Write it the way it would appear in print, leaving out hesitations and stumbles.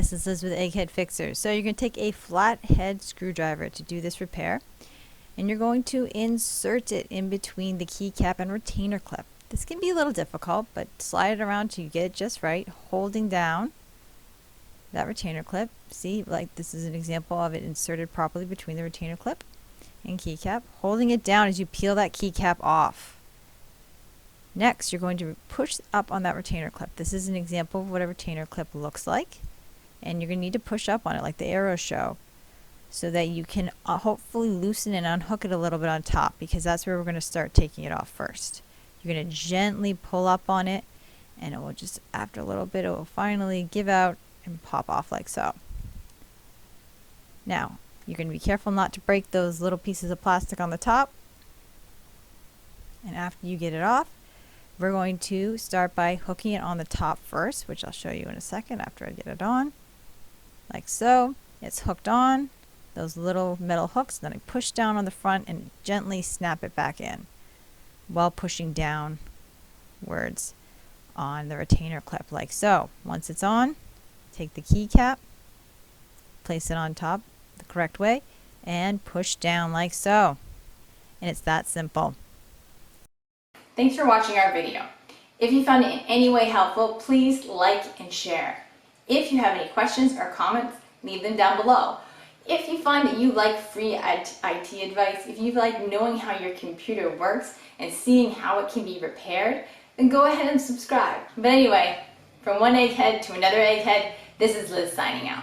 This is Liz with Egghead Fixers. So you're going to take a flathead screwdriver to do this repair, and you're going to insert it in between the keycap and retainer clip. This can be a little difficult, but slide it around till you get it just right, holding down that retainer clip. See, like this is an example of it inserted properly between the retainer clip and keycap, holding it down as you peel that keycap off. Next, you're going to push up on that retainer clip. This is an example of what a retainer clip looks like. And you're going to need to push up on it like the arrows show so that you can hopefully loosen and unhook it a little bit on top, because that's where we're going to start taking it off first. You're going to gently pull up on it, and it will just, after a little bit, it will finally give out and pop off like so. Now, you're going to be careful not to break those little pieces of plastic on the top. And after you get it off, we're going to start by hooking it on the top first, which I'll show you in a second after I get it on. Like so. It's hooked on those little metal hooks. Then I push down on the front and gently snap it back in while pushing downwards on the retainer clip like so. Once it's on, take the keycap, place it on top the correct way, and push down like so. And it's that simple. Thanks for watching our video. If you found it in any way helpful, please like and share. If you have any questions or comments, leave them down below. If you find that you like free IT advice, if you like knowing how your computer works and seeing how it can be repaired, then go ahead and subscribe. But anyway, from one egghead to another egghead, this is Liz signing out.